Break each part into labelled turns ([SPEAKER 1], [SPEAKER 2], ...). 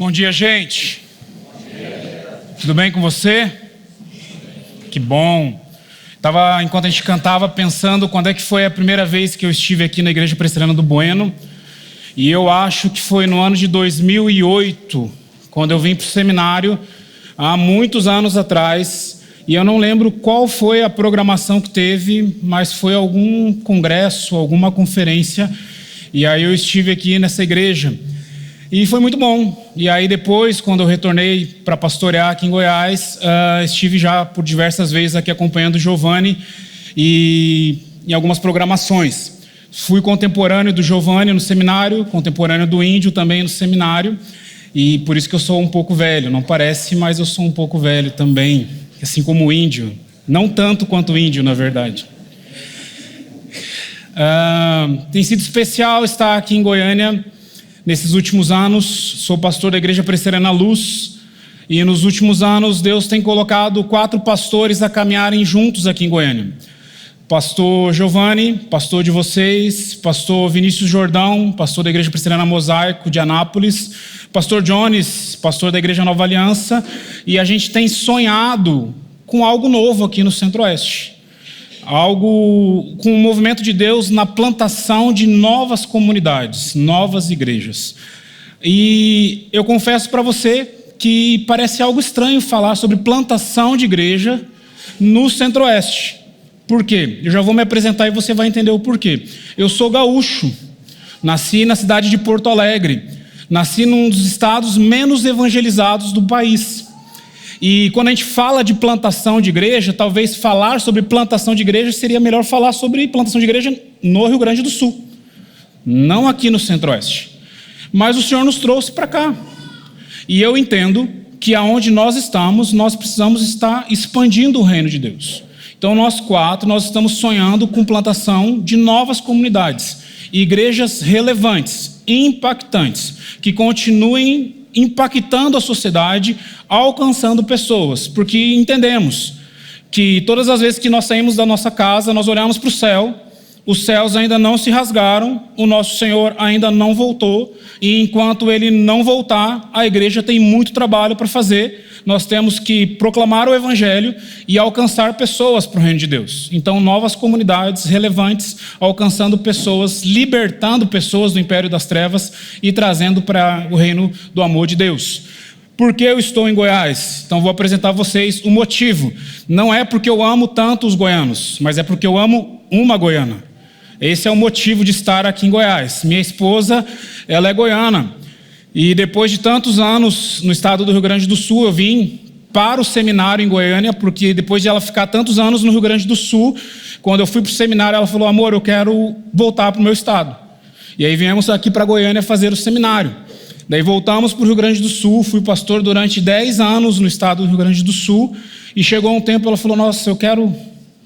[SPEAKER 1] Bom dia, gente. Tudo bem com você? Que bom. Enquanto a gente cantava, pensando quando é que foi a primeira vez que eu estive aqui na Igreja Presbiteriana do Bueno. E eu acho que foi no ano de 2008, quando eu vim para o seminário, há muitos anos atrás. E eu não lembro qual foi a programação que teve, mas foi algum congresso, alguma conferência. E aí eu estive aqui nessa igreja. E foi muito bom. E aí depois, quando eu retornei para pastorear aqui em Goiás, estive já por diversas vezes aqui acompanhando o Giovanni e em algumas programações. Fui contemporâneo do Giovanni no seminário, contemporâneo do Índio também no seminário. E por isso que eu sou um pouco velho. Não parece, mas eu sou um pouco velho também. Assim como o Índio. Não tanto quanto o Índio, na verdade. Tem sido especial estar aqui em Goiânia nesses últimos anos. Sou pastor da Igreja Presbiteriana Luz, e nos últimos anos Deus tem colocado 4 pastores a caminharem juntos aqui em Goiânia. Pastor Giovanni, pastor de vocês, pastor Vinícius Jordão, pastor da Igreja Presbiteriana Mosaico de Anápolis, pastor Jones, pastor da Igreja Nova Aliança, e a gente tem sonhado com algo novo aqui no Centro-Oeste. Algo com o movimento de Deus na plantação de novas comunidades, novas igrejas. E eu confesso para você que parece algo estranho falar sobre plantação de igreja no Centro-Oeste. Por quê? Eu já vou me apresentar e você vai entender o porquê. Eu sou gaúcho, nasci na cidade de Porto Alegre, nasci num dos estados menos evangelizados do país. E quando a gente fala de plantação de igreja, talvez falar sobre plantação de igreja seria melhor falar sobre plantação de igreja no Rio Grande do Sul, não aqui no Centro-Oeste. Mas o Senhor nos trouxe para cá. E eu entendo que aonde nós estamos, nós precisamos estar expandindo o reino de Deus. Então nós 4, nós estamos sonhando com plantação de novas comunidades, igrejas relevantes, impactantes, que continuem impactando a sociedade, alcançando pessoas, porque entendemos que todas as vezes que nós saímos da nossa casa, nós olhamos para o céu, os céus ainda não se rasgaram, o nosso Senhor ainda não voltou, e enquanto Ele não voltar, a igreja tem muito trabalho para fazer. Nós temos que proclamar o Evangelho e alcançar pessoas para o reino de Deus. Então, novas comunidades relevantes, alcançando pessoas, libertando pessoas do império das trevas e trazendo para o reino do amor de Deus. Por que eu estou em Goiás? Então, vou apresentar a vocês o motivo. Não é porque eu amo tanto os goianos, mas é porque eu amo uma goiana. Esse é o motivo de estar aqui em Goiás. Minha esposa, ela é goiana. E depois de tantos anos no estado do Rio Grande do Sul, eu vim para o seminário em Goiânia, porque depois de ela ficar tantos anos no Rio Grande do Sul, quando eu fui para o seminário, ela falou: amor, eu quero voltar para o meu estado. E aí viemos aqui para Goiânia fazer o seminário. Daí voltamos para o Rio Grande do Sul, fui pastor durante 10 anos no estado do Rio Grande do Sul, e chegou um tempo, ela falou: nossa,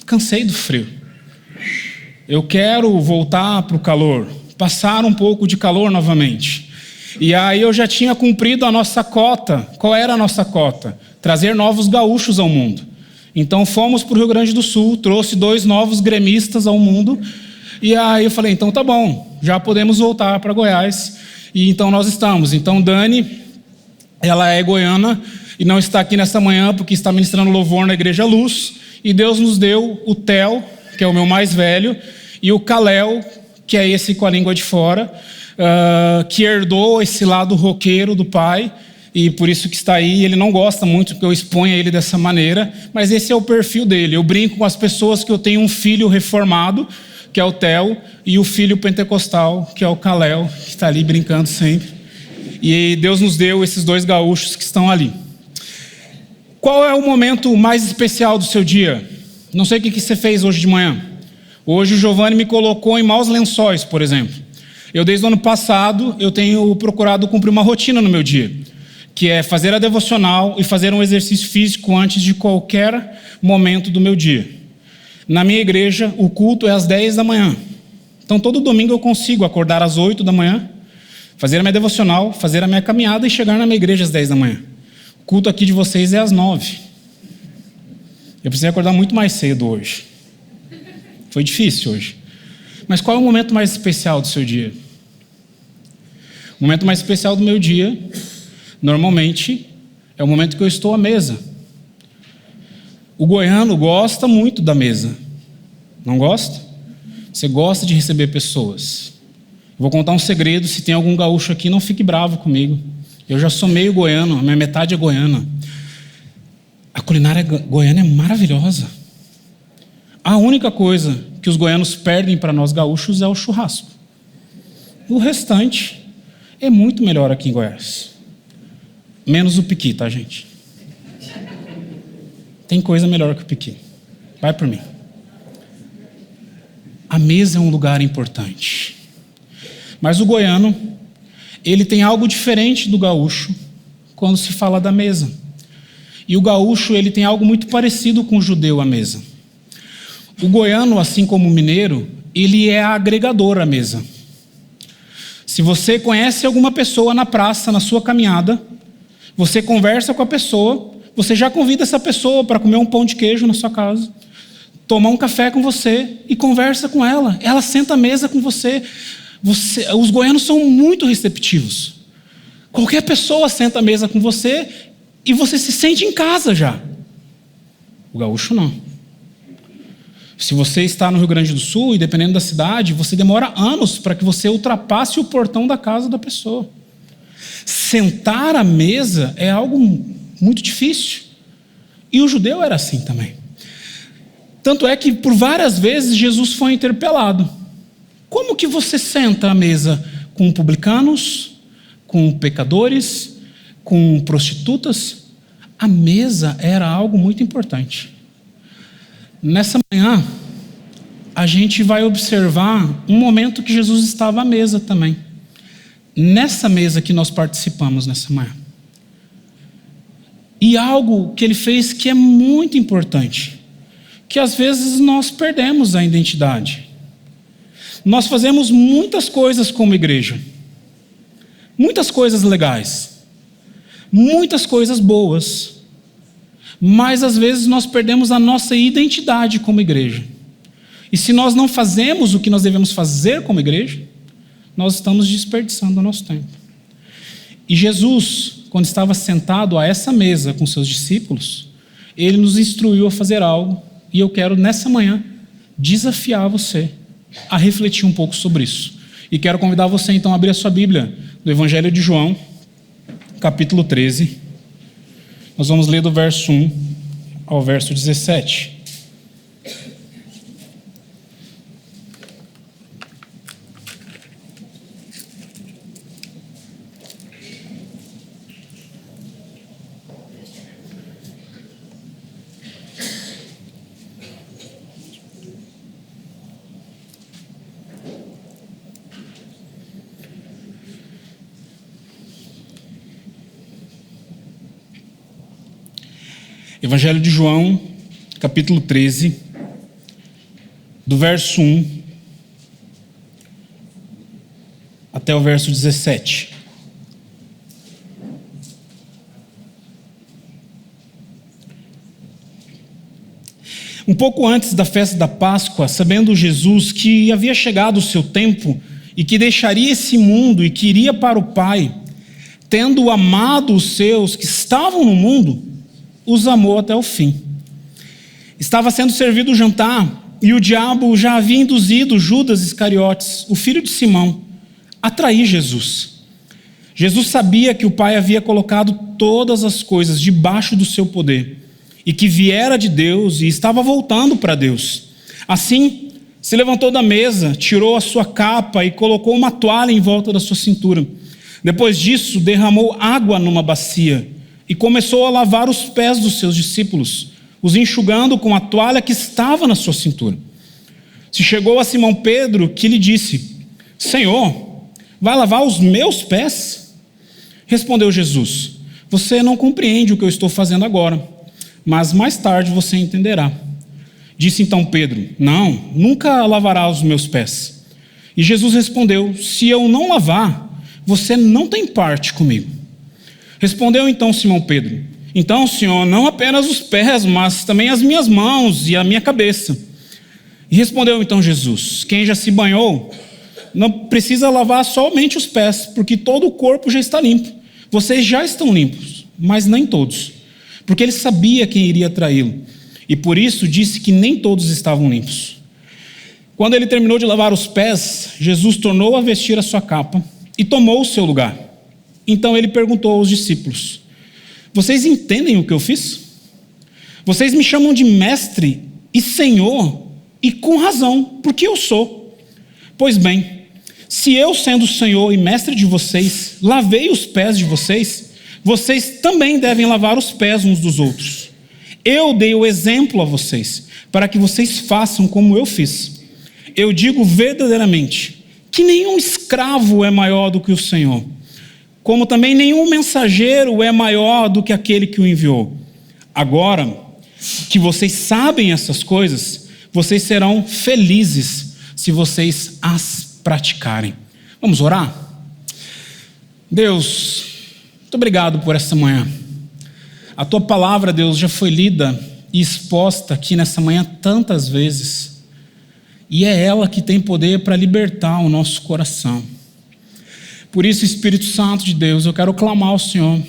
[SPEAKER 1] cansei do frio. Eu quero voltar para o calor, passar um pouco de calor novamente. E aí eu já tinha cumprido a nossa cota. Qual era a nossa cota? Trazer novos gaúchos ao mundo. Então fomos para o Rio Grande do Sul, trouxe 2 novos gremistas ao mundo. E aí eu falei, então tá bom, já podemos voltar para Goiás. E então nós estamos. Então Dani, ela é goiana e não está aqui nessa manhã porque está ministrando louvor na Igreja Luz. E Deus nos deu o Theo, que é o meu mais velho, e o Kalel, que é esse com a língua de fora, que herdou esse lado roqueiro do pai, e por isso que está aí. Ele não gosta muito que eu exponha ele dessa maneira, mas esse é o perfil dele. Eu brinco com as pessoas que eu tenho um filho reformado, que é o Theo, e o filho pentecostal, que é o Kalel, que está ali brincando sempre. E Deus nos deu esses 2 gaúchos que estão ali. Qual é o momento mais especial do seu dia? Não sei o que você fez hoje de manhã. Hoje o Giovanni me colocou em maus lençóis, por exemplo. Eu, desde o ano passado, eu tenho procurado cumprir uma rotina no meu dia, que é fazer a devocional e fazer um exercício físico antes de qualquer momento do meu dia. Na minha igreja, o culto é às 10 da manhã. Então, todo domingo eu consigo acordar às 8 da manhã, fazer a minha devocional, fazer a minha caminhada e chegar na minha igreja às 10 da manhã. O culto aqui de vocês é às 9. Eu precisei acordar muito mais cedo hoje. Foi difícil hoje. Mas qual é o momento mais especial do seu dia? O momento mais especial do meu dia Normalmente, é o momento que eu estou à mesa. O goiano gosta muito da mesa. Não gosta? Você gosta de receber pessoas. Vou contar um segredo, se tem algum gaúcho aqui, não fique bravo comigo. Eu já sou meio goiano, a minha metade é goiana. A culinária goiana é maravilhosa. A única coisa que os goianos perdem para nós gaúchos é o churrasco. O restante é muito melhor aqui em Goiás. Menos o piqui, tá, gente? Tem coisa melhor que o piqui. Vai por mim. A mesa é um lugar importante. Mas o goiano, ele tem algo diferente do gaúcho quando se fala da mesa. E o gaúcho, ele tem algo muito parecido com o judeu à mesa. O goiano, assim como o mineiro, ele é agregador à mesa. Se você conhece alguma pessoa na praça, na sua caminhada, você conversa com a pessoa, você já convida essa pessoa para comer um pão de queijo na sua casa, tomar um café com você e conversa com ela. Ela senta à mesa com você. Os goianos são muito receptivos. Qualquer pessoa senta à mesa com você e você se sente em casa já. O gaúcho não. Se você está no Rio Grande do Sul e dependendo da cidade, você demora anos para que você ultrapasse o portão da casa da pessoa. Sentar à mesa é algo muito difícil. E o judeu era assim também. Tanto é que por várias vezes Jesus foi interpelado. Como que você senta à mesa com publicanos, com pecadores, com prostitutas? A mesa era algo muito importante. Nessa manhã, a gente vai observar um momento que Jesus estava à mesa também. Nessa mesa que nós participamos nessa manhã. E algo que ele fez que é muito importante, que às vezes nós perdemos a identidade. Nós fazemos muitas coisas como igreja, muitas coisas legais, muitas coisas boas, mas às vezes nós perdemos a nossa identidade como igreja. E se nós não fazemos o que nós devemos fazer como igreja, nós estamos desperdiçando o nosso tempo. E Jesus, quando estava sentado a essa mesa com seus discípulos, ele nos instruiu a fazer algo, e eu quero nessa manhã desafiar você a refletir um pouco sobre isso. E quero convidar você então a abrir a sua Bíblia no Evangelho de João, capítulo 13. Nós vamos ler do verso 1 ao verso 17. Evangelho de João, capítulo 13, do verso 1 até o verso 17. Um pouco antes da festa da Páscoa, sabendo Jesus que havia chegado o seu tempo e que deixaria esse mundo e que iria para o Pai, tendo amado os seus que estavam no mundo, os amou até o fim. Estava sendo servido o jantar e o diabo já havia induzido Judas Iscariotes, o filho de Simão, a trair Jesus. Jesus sabia que o Pai havia colocado todas as coisas debaixo do seu poder e que viera de Deus e estava voltando para Deus. Assim, se levantou da mesa, tirou a sua capa e colocou uma toalha em volta da sua cintura. Depois disso, derramou água numa bacia e começou a lavar os pés dos seus discípulos, os enxugando com a toalha que estava na sua cintura. Se chegou a Simão Pedro, que lhe disse: Senhor, vai lavar os meus pés? Respondeu Jesus: Você não compreende o que eu estou fazendo agora, mas mais tarde você entenderá. Disse então Pedro: Não, nunca lavará os meus pés. E Jesus respondeu: Se eu não lavar, você não tem parte comigo. Respondeu então Simão Pedro: Então, Senhor, não apenas os pés, mas também as minhas mãos e a minha cabeça. E respondeu então Jesus: Quem já se banhou não precisa lavar somente os pés, porque todo o corpo já está limpo. Vocês já estão limpos, mas nem todos, porque ele sabia quem iria traí-lo, e por isso disse que nem todos estavam limpos. Quando ele terminou de lavar os pés, Jesus tornou a vestir a sua capa e tomou o seu lugar. Então ele perguntou aos discípulos: vocês entendem o que eu fiz? Vocês me chamam de mestre e senhor, e com razão, porque eu sou. Pois bem, se eu, sendo senhor e mestre de vocês, lavei os pés de vocês, vocês também devem lavar os pés uns dos outros. Eu dei o exemplo a vocês, para que vocês façam como eu fiz. Eu digo verdadeiramente que nenhum escravo é maior do que o Senhor, como também nenhum mensageiro é maior do que aquele que o enviou. Agora que vocês sabem essas coisas, vocês serão felizes se vocês as praticarem. Vamos orar? Deus, muito obrigado por essa manhã. A tua palavra, Deus, já foi lida e exposta aqui nessa manhã tantas vezes. E é ela que tem poder para libertar o nosso coração. Por isso, Espírito Santo de Deus, eu quero clamar ao Senhor.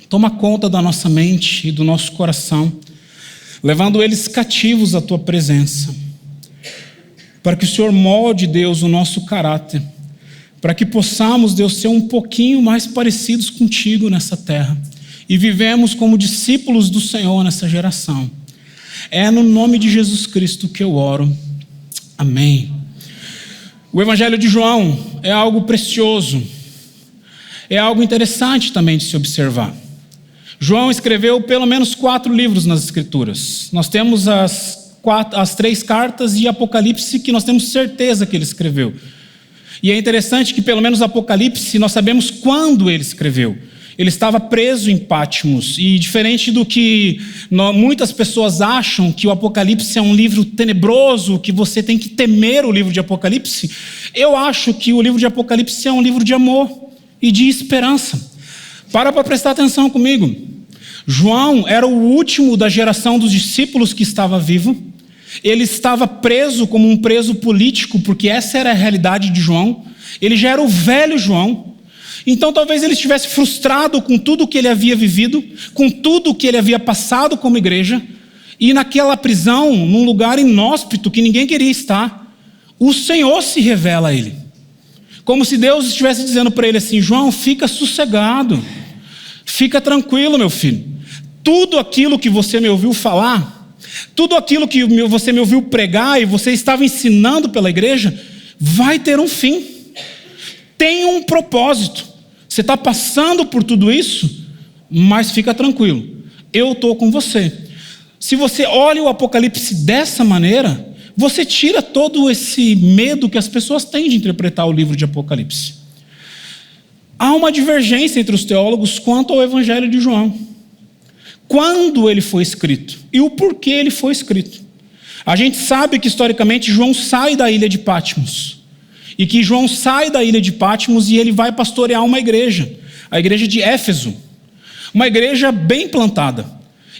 [SPEAKER 1] Toma conta da nossa mente e do nosso coração, levando eles cativos à tua presença. Para que o Senhor molde, Deus, o nosso caráter. Para que possamos, Deus, ser um pouquinho mais parecidos contigo nessa terra. E vivemos como discípulos do Senhor nessa geração. É no nome de Jesus Cristo que eu oro. Amém. O Evangelho de João é algo precioso. É algo interessante também de se observar. João escreveu pelo menos 4 livros nas Escrituras. Nós temos as 3 cartas e Apocalipse, que nós temos certeza que ele escreveu. E é interessante que pelo menos Apocalipse nós sabemos quando ele escreveu. Ele estava preso em Patmos, e diferente do que muitas pessoas acham, que o Apocalipse é um livro tenebroso, que você tem que temer o livro de Apocalipse, eu acho que o livro de Apocalipse é um livro de amor e de esperança. Para prestar atenção comigo. João era o último da geração dos discípulos que estava vivo. Ele estava preso como um preso político, porque essa era a realidade de João. Ele já era o velho João. Então talvez ele estivesse frustrado com tudo que ele havia vivido, com tudo que ele havia passado como igreja, e naquela prisão, num lugar inóspito que ninguém queria estar, o Senhor se revela a ele. Como se Deus estivesse dizendo para ele assim: João, fica sossegado, fica tranquilo, meu filho. Tudo aquilo que você me ouviu falar, tudo aquilo que você me ouviu pregar e você estava ensinando pela igreja, vai ter um fim. Tem um propósito. Você está passando por tudo isso, mas fica tranquilo. Eu estou com você. Se você olha o Apocalipse dessa maneira, você tira todo esse medo que as pessoas têm de interpretar o livro de Apocalipse. Há uma divergência entre os teólogos quanto ao Evangelho de João. Quando ele foi escrito e o porquê ele foi escrito. A gente sabe que historicamente João sai da ilha de Patmos. E que João sai da ilha de Patmos e ele vai pastorear uma igreja. A igreja de Éfeso. Uma igreja bem plantada.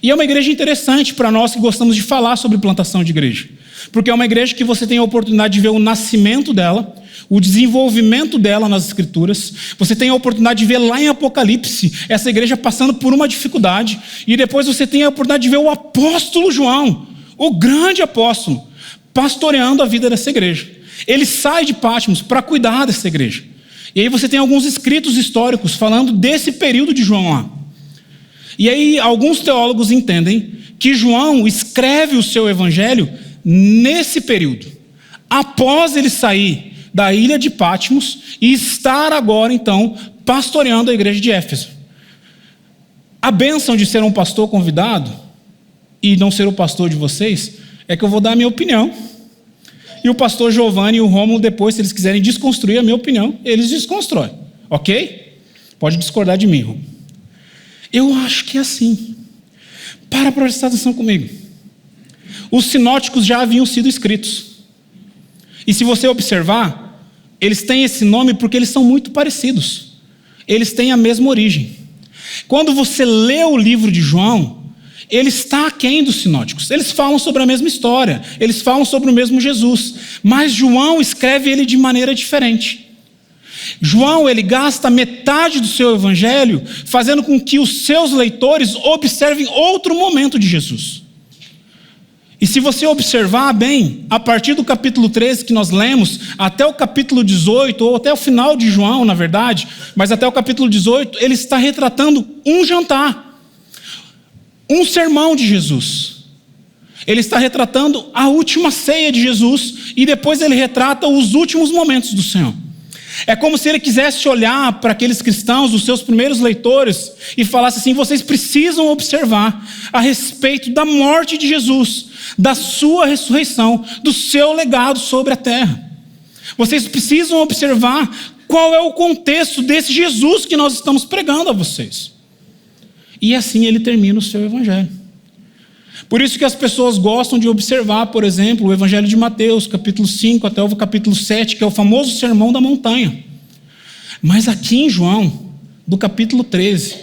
[SPEAKER 1] E é uma igreja interessante para nós que gostamos de falar sobre plantação de igreja. Porque é uma igreja que você tem a oportunidade de ver o nascimento dela, o desenvolvimento dela nas Escrituras. Você tem a oportunidade de ver lá em Apocalipse essa igreja passando por uma dificuldade. E depois você tem a oportunidade de ver o apóstolo João, o grande apóstolo, pastoreando a vida dessa igreja. Ele sai de Patmos para cuidar dessa igreja. E aí você tem alguns escritos históricos falando desse período de João lá. E aí alguns teólogos entendem que João escreve o seu evangelho nesse período, após ele sair da ilha de Patmos e estar agora então pastoreando a igreja de Éfeso. A bênção de ser um pastor convidado e não ser o pastor de vocês é que eu vou dar a minha opinião. E o pastor Giovanni e o Rômulo depois, se eles quiserem desconstruir a minha opinião, eles desconstroem, ok? Pode discordar de mim, Rômulo. Eu acho que é assim. Para prestar atenção comigo. Os sinóticos já haviam sido escritos. E se você observar, eles têm esse nome porque eles são muito parecidos. Eles têm a mesma origem. Quando você lê o livro de João, ele está aquém dos sinóticos. Eles falam sobre a mesma história. Eles falam sobre o mesmo Jesus. Mas João escreve ele de maneira diferente. João, ele gasta metade do seu evangelho fazendo com que os seus leitores observem outro momento de Jesus. E se você observar bem, a partir do capítulo 13 que nós lemos, até o capítulo 18, ou até o final de João, na verdade, mas até o capítulo 18, ele está retratando um jantar, um sermão de Jesus. Ele está retratando a última ceia de Jesus, e depois ele retrata os últimos momentos do Senhor. É como se ele quisesse olhar para aqueles cristãos, os seus primeiros leitores, e falasse assim: vocês precisam observar a respeito da morte de Jesus, da sua ressurreição, do seu legado sobre a terra. Vocês precisam observar qual é o contexto desse Jesus que nós estamos pregando a vocês. E assim ele termina o seu evangelho. Por isso que as pessoas gostam de observar, por exemplo, o Evangelho de Mateus, capítulo 5 até o capítulo 7, que é o famoso Sermão da Montanha. Mas aqui em João, do capítulo 13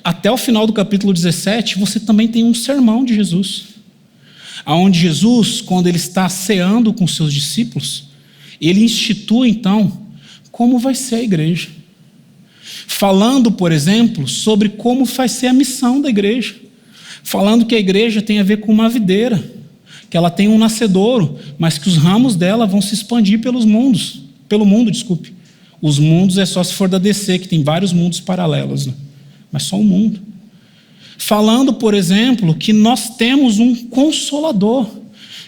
[SPEAKER 1] até o final do capítulo 17, você também tem um sermão de Jesus. Onde Jesus, quando ele está ceando com seus discípulos, ele institui então como vai ser a igreja. Falando, por exemplo, sobre como vai ser a missão da igreja. Falando que a igreja tem a ver com uma videira, que ela tem um nascedouro, mas que os ramos dela vão se expandir pelo mundo. Os mundos é só se for da DC, que tem vários mundos paralelos, né? Mas só um mundo. Falando, por exemplo, que nós temos um consolador,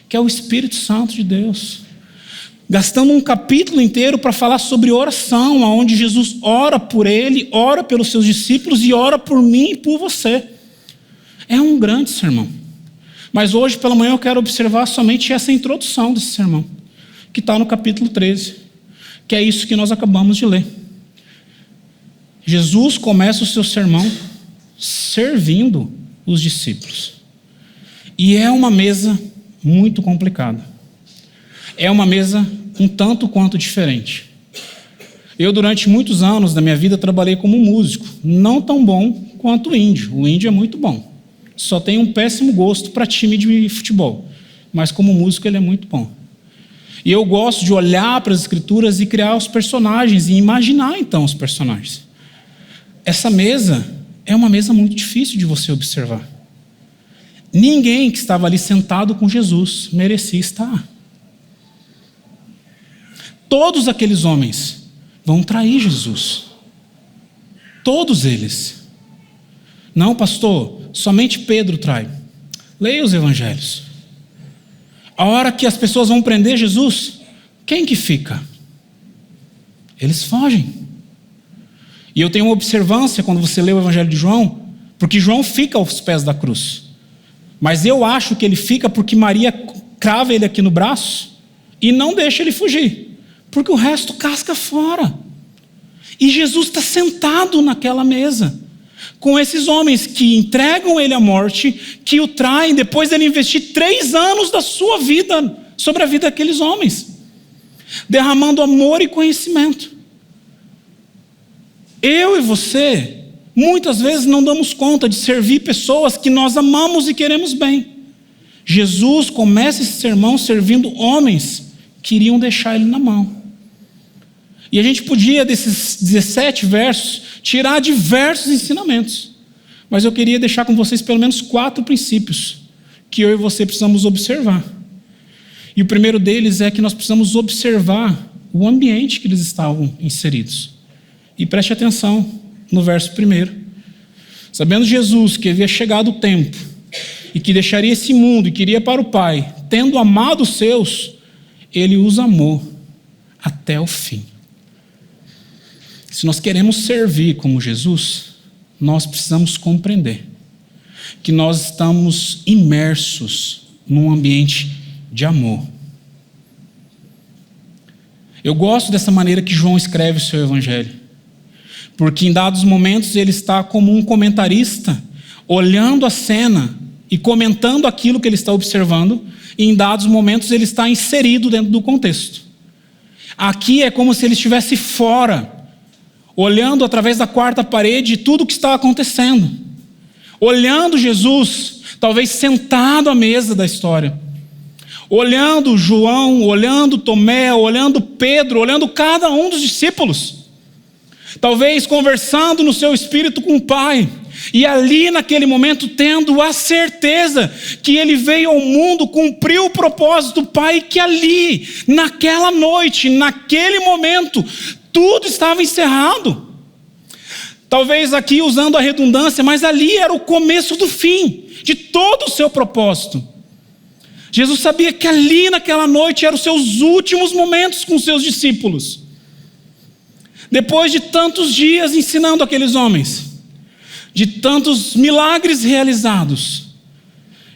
[SPEAKER 1] que é o Espírito Santo de Deus. Gastando um capítulo inteiro para falar sobre oração, onde Jesus ora por ele, ora pelos seus discípulos e ora por mim e por você. É um grande sermão. Mas hoje pela manhã eu quero observar somente essa introdução desse sermão, que está no capítulo 13, que é isso que nós acabamos de ler. Jesus começa o seu sermão servindo os discípulos. E é uma mesa muito complicada. É uma mesa um tanto quanto diferente. Eu, durante muitos anos da minha vida, trabalhei como músico. Não tão bom quanto o índio. O índio é muito bom. Só tem um péssimo gosto para time de futebol. Mas como músico ele é muito bom. E eu gosto de olhar para as escrituras e criar os personagens e imaginar então os personagens. Essa mesa é uma mesa muito difícil de você observar. Ninguém que estava ali sentado com Jesus merecia estar. Todos aqueles homens vão trair Jesus. Todos eles. Não, pastor, somente Pedro trai. Leia os evangelhos. A hora que as pessoas vão prender Jesus, quem que fica? Eles fogem. E eu tenho uma observância quando você lê o evangelho de João, porque João fica aos pés da cruz. Mas eu acho que ele fica porque Maria crava ele aqui no braço e não deixa ele fugir, porque o resto casca fora. E Jesus está sentado naquela mesa com esses homens que entregam ele à morte, que o traem, depois dele investir 3 anos da sua vida sobre a vida daqueles homens, derramando amor e conhecimento. Eu e você, muitas vezes não damos conta de servir pessoas que nós amamos e queremos bem. Jesus começa esse sermão servindo homens que iriam deixar ele na mão. E a gente podia, desses 17 versos, tirar diversos ensinamentos. Mas eu queria deixar com vocês pelo menos 4 princípios que eu e você precisamos observar. E o primeiro deles é que nós precisamos observar o ambiente que eles estavam inseridos. E preste atenção no verso 1. Sabendo Jesus que havia chegado o tempo e que deixaria esse mundo e que iria para o Pai, tendo amado os seus, ele os amou até o fim. Se nós queremos servir como Jesus, nós precisamos compreender que nós estamos imersos num ambiente de amor. Eu gosto dessa maneira que João escreve o seu evangelho, porque em dados momentos ele está como um comentarista, olhando a cena e comentando aquilo que ele está observando, e em dados momentos ele está inserido dentro do contexto. Aqui é como se ele estivesse fora, olhando através da 4ª parede tudo o que está acontecendo, olhando Jesus, talvez sentado à mesa da história, olhando João, olhando Tomé, olhando Pedro, olhando cada um dos discípulos, talvez conversando no seu espírito com o Pai, e ali naquele momento tendo a certeza que ele veio ao mundo cumprir o propósito do Pai, e que ali, naquela noite, naquele momento, tudo estava encerrado. Talvez aqui usando a redundância, mas ali era o começo do fim de todo o seu propósito. Jesus sabia que ali naquela noite eram os seus últimos momentos com os seus discípulos. Depois de tantos dias ensinando aqueles homens, de tantos milagres realizados,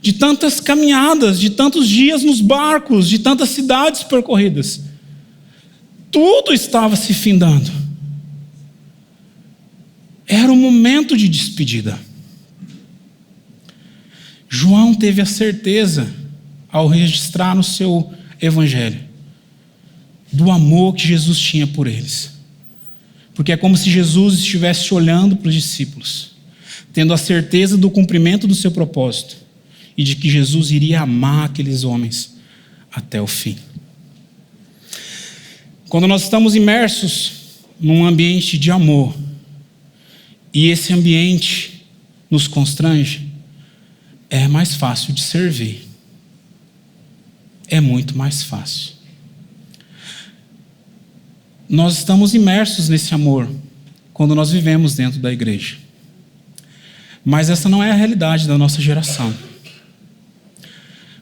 [SPEAKER 1] de tantas caminhadas, de tantos dias nos barcos, de tantas cidades percorridas, tudo estava se findando. Era o momento de despedida. João teve a certeza, ao registrar no seu evangelho, do amor que Jesus tinha por eles. Porque é como se Jesus estivesse olhando para os discípulos, tendo a certeza do cumprimento do seu propósito e de que Jesus iria amar aqueles homens até o fim. Quando nós estamos imersos num ambiente de amor, e esse ambiente nos constrange, é mais fácil de servir. É muito mais fácil. Nós estamos imersos nesse amor quando nós vivemos dentro da igreja. Mas essa não é a realidade da nossa geração.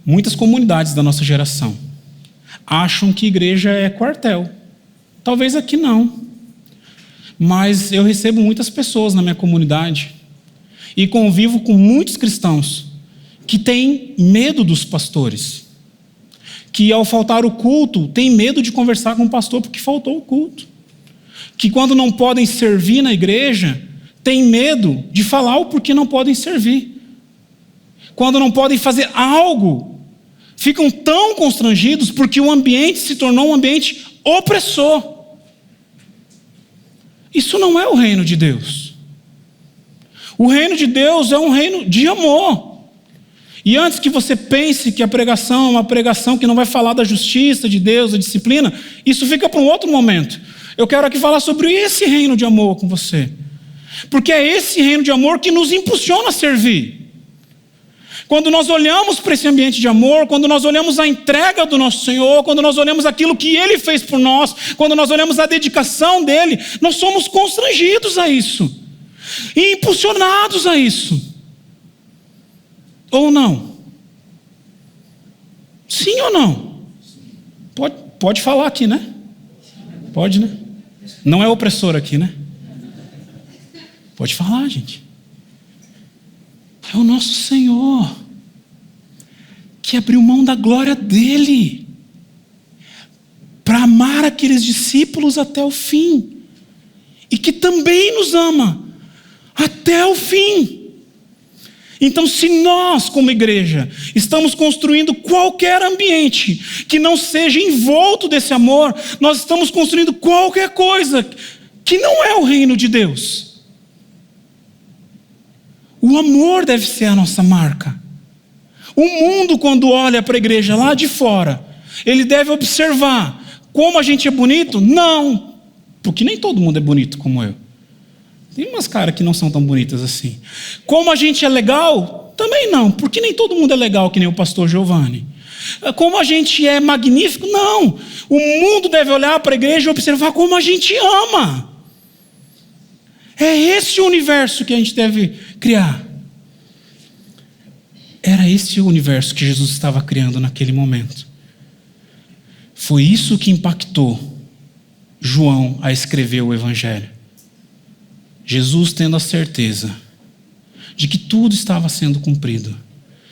[SPEAKER 1] Muitas comunidades da nossa geração acham que igreja é quartel. Talvez aqui não. Mas eu recebo muitas pessoas na minha comunidade e convivo com muitos cristãos que têm medo dos pastores, que ao faltar o culto têm medo de conversar com o pastor porque faltou o culto, que quando não podem servir na igreja têm medo de falar o porquê não podem servir, quando não podem fazer algo ficam tão constrangidos porque o ambiente se tornou um ambiente opressor. Isso não é o reino de Deus. O reino de Deus é um reino de amor. E antes que você pense que a pregação é uma pregação que não vai falar da justiça de Deus, da disciplina, isso fica para um outro momento. Eu quero aqui falar sobre esse reino de amor com você. Porque é esse reino de amor que nos impulsiona a servir. Quando nós olhamos para esse ambiente de amor, quando nós olhamos a entrega do nosso Senhor, quando nós olhamos aquilo que Ele fez por nós, quando nós olhamos a dedicação dEle, nós somos constrangidos a isso. E impulsionados a isso. Ou não? Sim ou não? Pode falar aqui, né? Pode, né? Não é opressor aqui, né? Pode falar, gente. É o nosso Senhor que abriu mão da glória dele para amar aqueles discípulos até o fim e que também nos ama até o fim. Então, se nós, como igreja, estamos construindo qualquer ambiente que não seja envolto desse amor, nós estamos construindo qualquer coisa que não é o reino de Deus. O amor deve ser a nossa marca. O mundo, quando olha para a igreja lá de fora, ele deve observar como a gente é bonito? Não, porque nem todo mundo é bonito como eu. Tem umas caras que não são tão bonitas assim. Como a gente é legal? Também não, porque nem todo mundo é legal que nem o pastor Giovanni. Como a gente é magnífico? Não. O mundo deve olhar para a igreja e observar como a gente ama. É esse o universo que a gente deve criar. Era esse o universo que Jesus estava criando naquele momento. Foi isso que impactou João a escrever o Evangelho. Jesus tendo a certeza de que tudo estava sendo cumprido,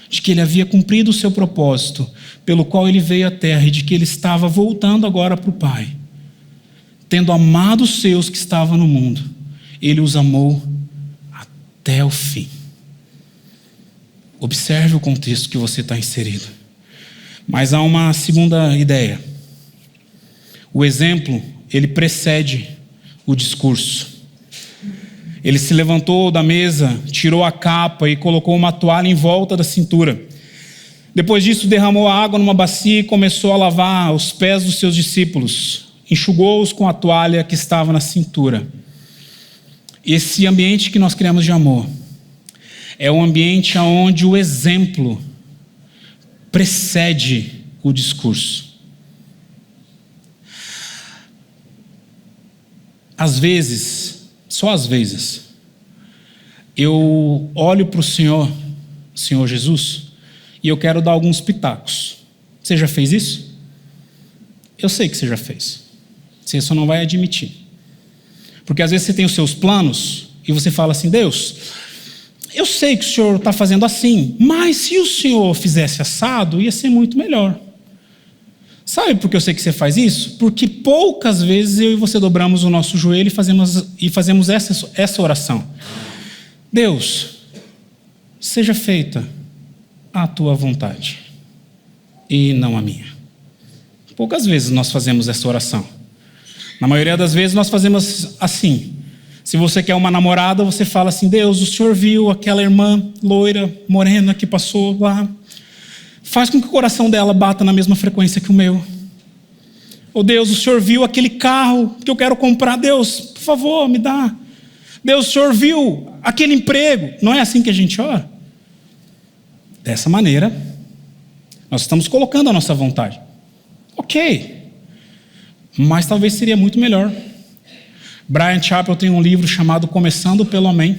[SPEAKER 1] de que ele havia cumprido o seu propósito, pelo qual ele veio à terra, e de que ele estava voltando agora para o Pai. Tendo amado os seus que estavam no mundo, ele os amou até o fim. Observe o contexto que você está inserido. Mas há uma segunda ideia. O exemplo, ele precede o discurso. Ele se levantou da mesa, tirou a capa e colocou uma toalha em volta da cintura. Depois disso, derramou a água numa bacia e começou a lavar os pés dos seus discípulos. Enxugou-os com a toalha que estava na cintura. Esse ambiente que nós criamos de amor é um ambiente onde o exemplo precede o discurso. Às vezes, só às vezes, eu olho para o Senhor Jesus, e eu quero dar alguns pitacos. Você já fez isso? Eu sei que você já fez. Você só não vai admitir. Porque às vezes você tem os seus planos, e você fala assim: Deus, eu sei que o Senhor está fazendo assim, mas se o Senhor fizesse assado, ia ser muito melhor. Sabe por que eu sei que você faz isso? Porque poucas vezes eu e você dobramos o nosso joelho e fazemos essa oração. Deus, seja feita a tua vontade e não a minha. Poucas vezes nós fazemos essa oração. Na maioria das vezes nós fazemos assim. Se você quer uma namorada, você fala assim: Deus, o Senhor viu aquela irmã loira, morena que passou lá. Faz com que o coração dela bata na mesma frequência que o meu. Oh Deus, o Senhor viu aquele carro que eu quero comprar. Deus, por favor, me dá. Deus, o Senhor viu aquele emprego. Não é assim que a gente ora? Dessa maneira, nós estamos colocando a nossa vontade. Ok. Mas talvez seria muito melhor. Bryan Chapell tem um livro chamado Começando pelo Amém.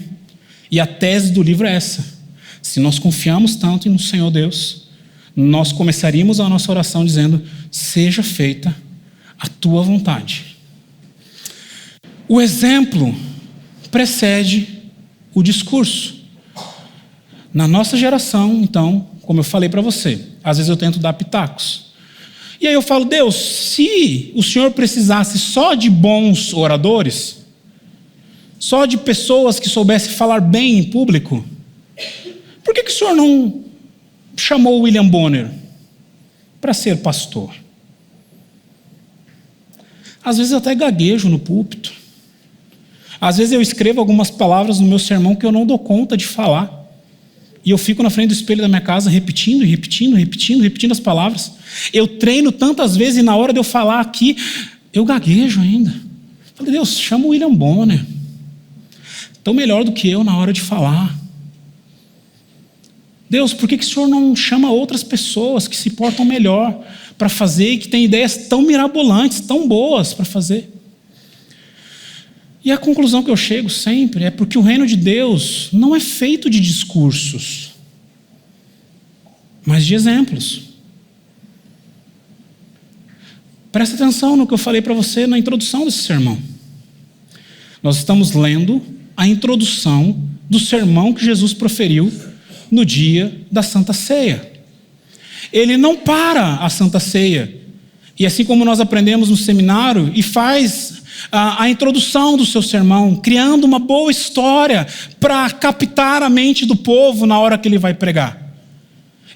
[SPEAKER 1] E a tese do livro é essa. Se nós confiamos tanto no Senhor Deus, nós começaríamos a nossa oração dizendo: seja feita a tua vontade. O exemplo precede o discurso. Na nossa geração, então, como eu falei para você, às vezes eu tento dar pitacos. E aí eu falo: Deus, se o Senhor precisasse só de bons oradores, só de pessoas que soubessem falar bem em público, por que o Senhor não chamou William Bonner para ser pastor? Às vezes eu até gaguejo no púlpito. Às vezes eu escrevo algumas palavras no meu sermão que eu não dou conta de falar. E eu fico na frente do espelho da minha casa repetindo as palavras. Eu treino tantas vezes e na hora de eu falar aqui, eu gaguejo ainda. Falei: Deus, chama o William Bonner. Tão melhor do que eu na hora de falar. Deus, por que o Senhor não chama outras pessoas que se portam melhor para fazer e que têm ideias tão mirabolantes, tão boas para fazer? E a conclusão que eu chego sempre é porque o reino de Deus não é feito de discursos, mas de exemplos. Presta atenção no que eu falei para você na introdução desse sermão. Nós estamos lendo a introdução do sermão que Jesus proferiu no dia da Santa Ceia. Ele não para a Santa Ceia, e assim como nós aprendemos no seminário, e faz a introdução do seu sermão, criando uma boa história para captar a mente do povo na hora que ele vai pregar.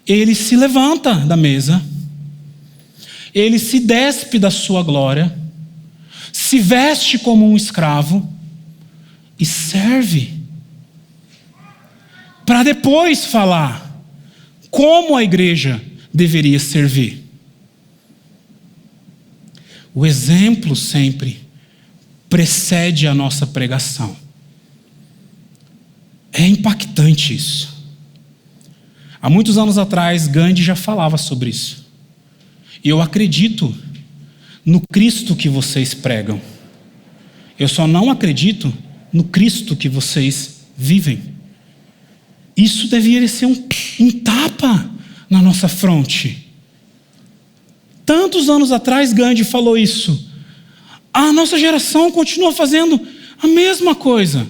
[SPEAKER 1] Ele se levanta da mesa, ele se despe da sua glória, se veste como um escravo e serve, para depois falar como a igreja deveria servir. O exemplo sempre precede a nossa pregação. É impactante isso. Há muitos anos atrás, Gandhi já falava sobre isso. E eu acredito no Cristo que vocês pregam. Eu só não acredito no Cristo que vocês vivem. Isso deveria ser um tapa na nossa fronte. Tantos anos atrás, Gandhi falou isso. A nossa geração continua fazendo a mesma coisa.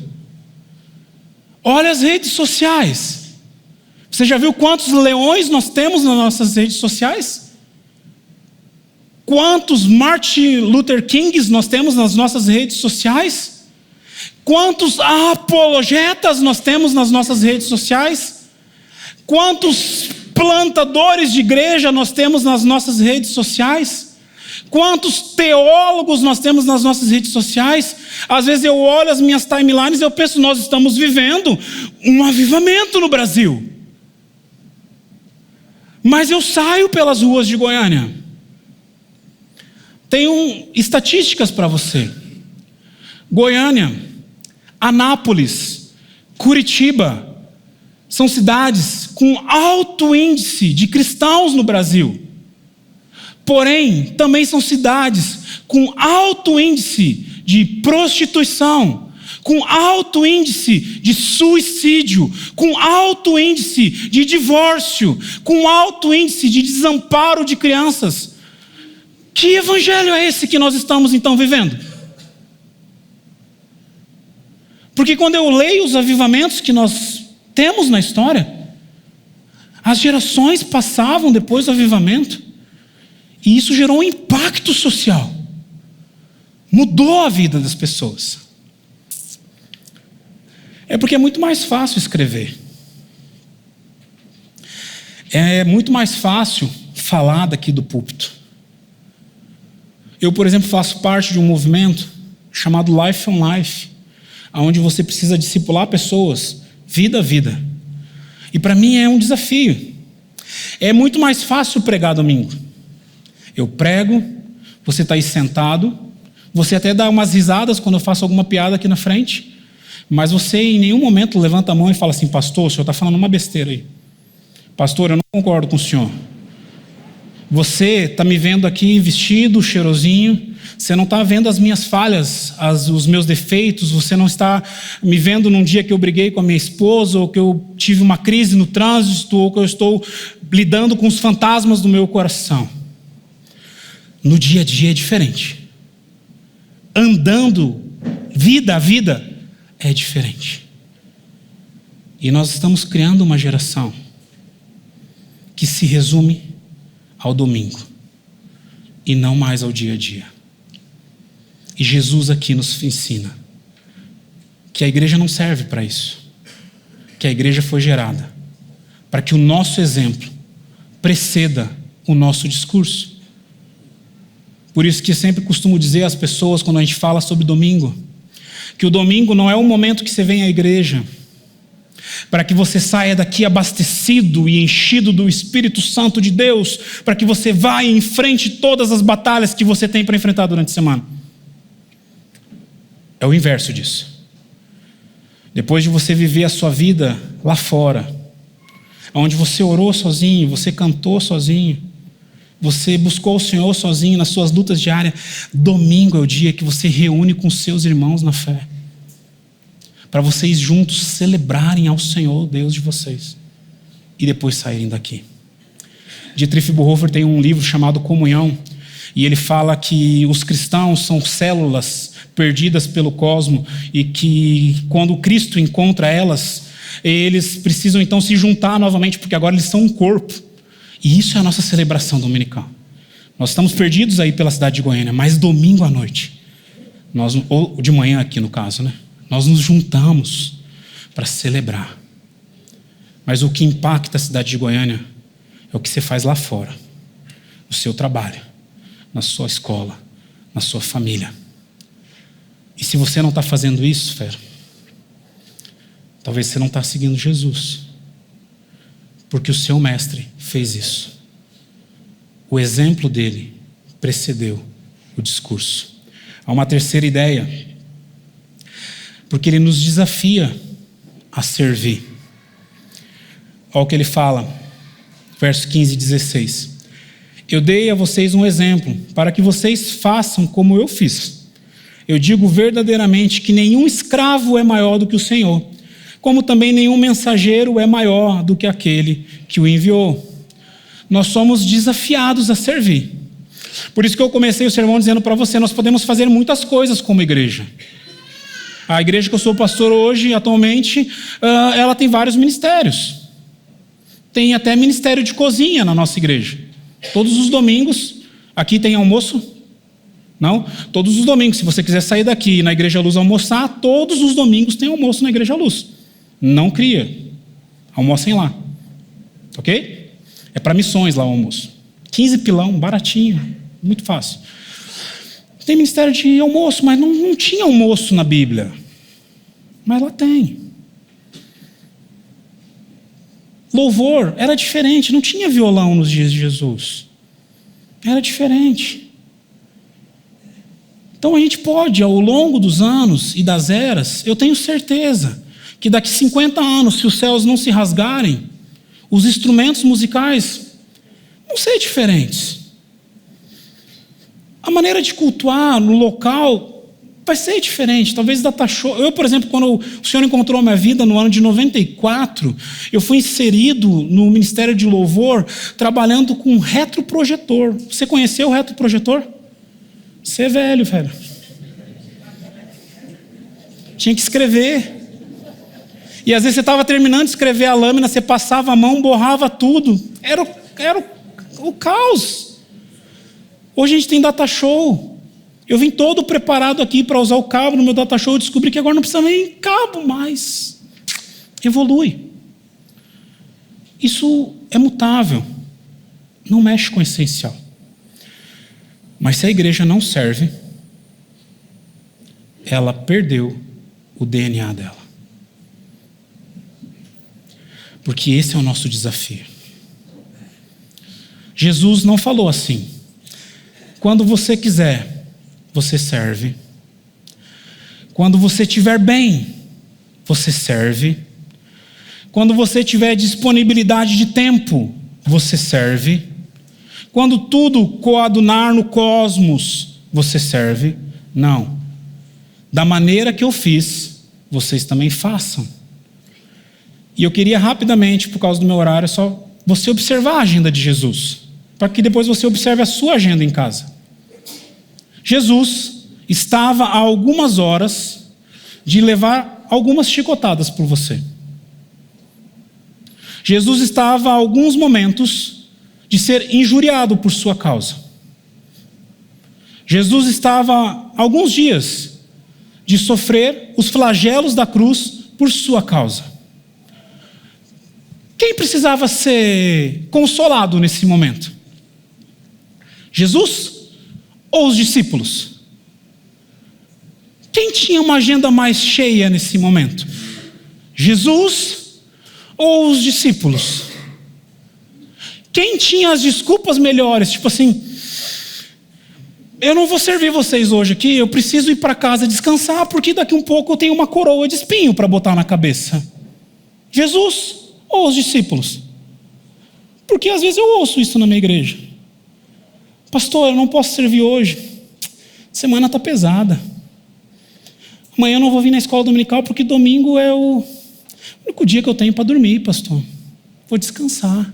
[SPEAKER 1] Olha as redes sociais. Você já viu quantos leões nós temos nas nossas redes sociais? Quantos Martin Luther Kings nós temos nas nossas redes sociais? Quantos apologetas nós temos nas nossas redes sociais? Quantos plantadores de igreja nós temos nas nossas redes sociais? Quantos teólogos nós temos nas nossas redes sociais? Às vezes eu olho as minhas timelines e eu penso: nós estamos vivendo um avivamento no Brasil. Mas eu saio pelas ruas de Goiânia. Tenho estatísticas para você. Goiânia, Anápolis, Curitiba, são cidades com alto índice de cristãos no Brasil. Porém, também são cidades com alto índice de prostituição, com alto índice de suicídio, com alto índice de divórcio, com alto índice de desamparo de crianças. Que evangelho é esse que nós estamos então vivendo? Porque quando eu leio os avivamentos que nós temos na história, as gerações passavam depois do avivamento, e isso gerou um impacto social. Mudou a vida das pessoas. É porque é muito mais fácil escrever. É muito mais fácil falar daqui do púlpito. Eu, por exemplo, faço parte de um movimento chamado Life on Life, onde você precisa discipular pessoas, vida a vida. E para mim é um desafio. É muito mais fácil pregar domingo. Eu prego, você está aí sentado, você até dá umas risadas quando eu faço alguma piada aqui na frente, mas você em nenhum momento levanta a mão e fala assim: pastor, o senhor está falando uma besteira aí. Pastor, eu não concordo com o senhor. Você está me vendo aqui vestido, cheirosinho, você não está vendo as minhas falhas, os meus defeitos, você não está me vendo num dia que eu briguei com a minha esposa, ou que eu tive uma crise no trânsito, ou que eu estou lidando com os fantasmas do meu coração. No dia a dia é diferente. Andando vida a vida é diferente. E nós estamos criando uma geração que se resume ao domingo e não mais ao dia a dia. E Jesus aqui nos ensina que a igreja não serve para isso, que a igreja foi gerada para que o nosso exemplo preceda o nosso discurso. Por isso que eu sempre costumo dizer às pessoas, quando a gente fala sobre domingo, que o domingo não é o momento que você vem à igreja para que você saia daqui abastecido e enchido do Espírito Santo de Deus, para que você vá e enfrente todas as batalhas que você tem para enfrentar durante a semana. É o inverso disso. Depois de você viver a sua vida lá fora, onde você orou sozinho, você cantou sozinho, você buscou o Senhor sozinho nas suas lutas diárias, domingo é o dia que você reúne com seus irmãos na fé, para vocês juntos celebrarem ao Senhor, Deus de vocês, e depois saírem daqui. Dietrich Bonhoeffer tem um livro chamado Comunhão, e ele fala que os cristãos são células perdidas pelo cosmo, e que quando Cristo encontra elas, eles precisam então se juntar novamente, porque agora eles são um corpo. E isso é a nossa celebração dominical. Nós estamos perdidos aí pela cidade de Goiânia, mas domingo à noite, ou de manhã aqui no caso, né? Nós nos juntamos para celebrar. Mas o que impacta a cidade de Goiânia é o que você faz lá fora, no seu trabalho, na sua escola, na sua família. E se você não está fazendo isso, fera, talvez você não está seguindo Jesus, porque o seu mestre fez isso. O exemplo dele precedeu o discurso. Há uma terceira ideia, porque ele nos desafia a servir. Olha o que ele fala, verso 15 e 16. Eu dei a vocês um exemplo, para que vocês façam como eu fiz. Eu digo verdadeiramente que nenhum escravo é maior do que o Senhor, como também nenhum mensageiro é maior do que aquele que o enviou. Nós somos desafiados a servir. Por isso que eu comecei o sermão dizendo para você, nós podemos fazer muitas coisas como igreja. A igreja que eu sou pastor hoje, atualmente, ela tem vários ministérios. Tem até ministério de cozinha na nossa igreja. Todos os domingos, aqui tem almoço? Não? Todos os domingos, se você quiser sair daqui na Igreja Luz almoçar, todos os domingos tem almoço na Igreja Luz. Não cria. Almocem lá. Ok? É para missões lá o almoço. 15 pilão, baratinho, muito fácil. Tem ministério de almoço, mas não tinha almoço na Bíblia. Mas lá tem. Louvor era diferente, não tinha violão nos dias de Jesus. Era diferente. Então a gente pode, ao longo dos anos e das eras, eu tenho certeza que daqui 50 anos, se os céus não se rasgarem, os instrumentos musicais vão ser diferentes. A maneira de cultuar no local vai ser diferente. Talvez data show. Eu, por exemplo, quando o Senhor encontrou a minha vida no ano de 94, eu fui inserido no Ministério de Louvor trabalhando com retroprojetor. Você conheceu o retroprojetor? Você é velho. Tinha que escrever. E às vezes você estava terminando de escrever a lâmina, você passava a mão, borrava tudo. Era o caos. Hoje a gente tem data show. Eu vim todo preparado aqui para usar o cabo no meu data show. Eu descobri que agora não precisa nem cabo mais. Evolui. Isso é mutável. Não mexe com o essencial. Mas se a igreja não serve, ela perdeu o DNA dela. Porque esse é o nosso desafio. Jesus não falou assim: quando você quiser, você serve. Quando você estiver bem, você serve. Quando você tiver disponibilidade de tempo, você serve. Quando tudo coadunar no cosmos, você serve. Não. Da maneira que eu fiz, vocês também façam. E eu queria rapidamente, por causa do meu horário, só você observar a agenda de Jesus, para que depois você observe a sua agenda em casa. Jesus estava a algumas horas de levar algumas chicotadas por você. Jesus estava a alguns momentos de ser injuriado por sua causa. Jesus estava a alguns dias de sofrer os flagelos da cruz por sua causa. Quem precisava ser consolado nesse momento? Jesus ou os discípulos? Quem tinha uma agenda mais cheia nesse momento? Jesus ou os discípulos? Quem tinha as desculpas melhores? Tipo assim, eu não vou servir vocês hoje aqui, eu preciso ir para casa descansar, porque daqui um pouco eu tenho uma coroa de espinho para botar na cabeça. Jesus ou os discípulos? Porque às vezes eu ouço isso na minha igreja. Pastor, eu não posso servir hoje. Semana está pesada. Amanhã eu não vou vir na escola dominical porque domingo é o único dia que eu tenho para dormir, pastor. Vou descansar.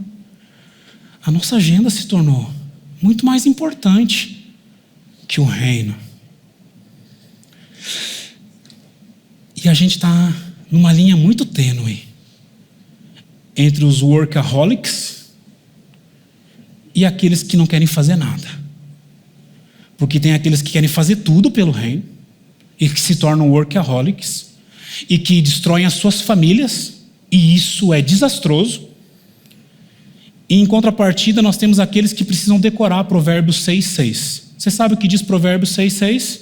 [SPEAKER 1] A nossa agenda se tornou muito mais importante que o reino. E a gente está numa linha muito tênue entre os workaholics e aqueles que não querem fazer nada. Porque tem aqueles que querem fazer tudo pelo reino e que se tornam workaholics e que destroem as suas famílias, e isso é desastroso. E em contrapartida nós temos aqueles que precisam decorar Provérbios 6:6. Você sabe o que diz Provérbios 6:6?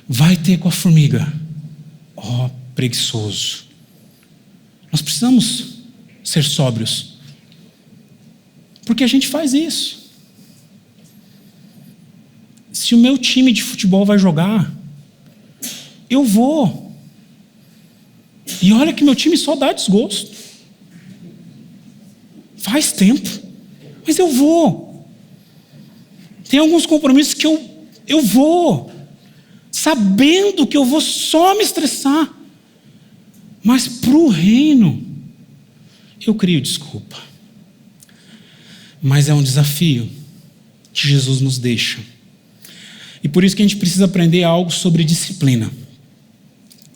[SPEAKER 1] Vai ter com a formiga, ó preguiçoso. Nós precisamos ser sóbrios, porque a gente faz isso. Se o meu time de futebol vai jogar, eu vou. E olha que meu time só dá desgosto. Faz tempo, mas eu vou. Tem alguns compromissos que eu vou, sabendo que eu vou só me estressar. Mas para o reino, eu crio desculpa. Mas é um desafio que Jesus nos deixa. E por isso que a gente precisa aprender algo sobre disciplina.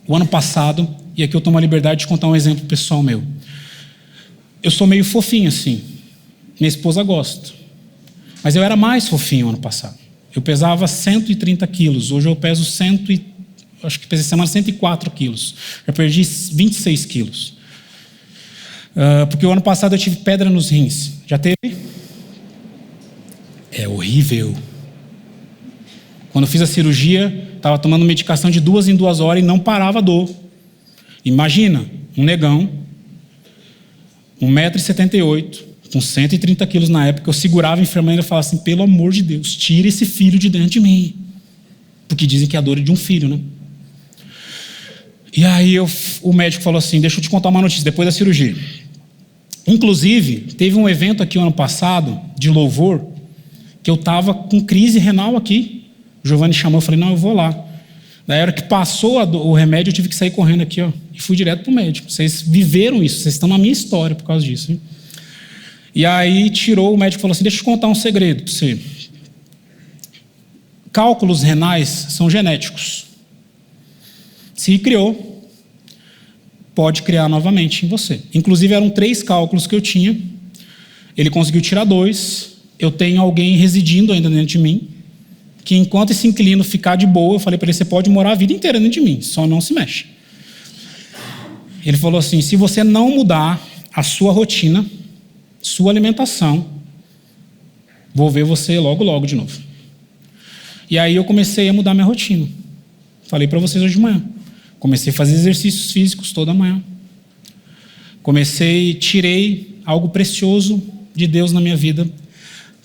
[SPEAKER 1] O ano passado, e aqui eu tomo a liberdade de contar um exemplo pessoal meu. Eu sou meio fofinho assim. Minha esposa gosta. Mas eu era mais fofinho ano passado. Eu pesava 130 quilos. Hoje eu peso acho que pesei semana 104 quilos. Já perdi 26 quilos. Porque o ano passado eu tive pedra nos rins. Já teve? É horrível. Quando eu fiz a cirurgia, estava tomando medicação de 2 em 2 horas e não parava a dor. Imagina, um negão, 1,78 m, com 130 quilos na época, eu segurava a enfermeira e falava assim, pelo amor de Deus, tira esse filho de dentro de mim. Porque dizem que é a dor de um filho, né? E aí o médico falou assim, deixa eu te contar uma notícia, depois da cirurgia. Inclusive, teve um evento aqui ano passado, de louvor, que eu estava com crise renal aqui. O Giovanni chamou, eu falei, não, eu vou lá. Na hora que passou o remédio, eu tive que sair correndo aqui, ó, e fui direto para o médico. Vocês viveram isso, vocês estão na minha história por causa disso. Hein? E aí tirou, o médico falou assim, deixa eu te contar um segredo para você. Cálculos renais são genéticos. Se criou, pode criar novamente em você. Inclusive eram 3 cálculos que eu tinha, ele conseguiu tirar 2, eu tenho alguém residindo ainda dentro de mim, que enquanto esse inquilino ficar de boa, eu falei para ele, você pode morar a vida inteira dentro de mim, só não se mexe. Ele falou assim, se você não mudar a sua rotina, sua alimentação, vou ver você logo, logo de novo. E aí eu comecei a mudar minha rotina. Falei para vocês hoje de manhã. Comecei a fazer exercícios físicos toda manhã. Tirei algo precioso de Deus na minha vida.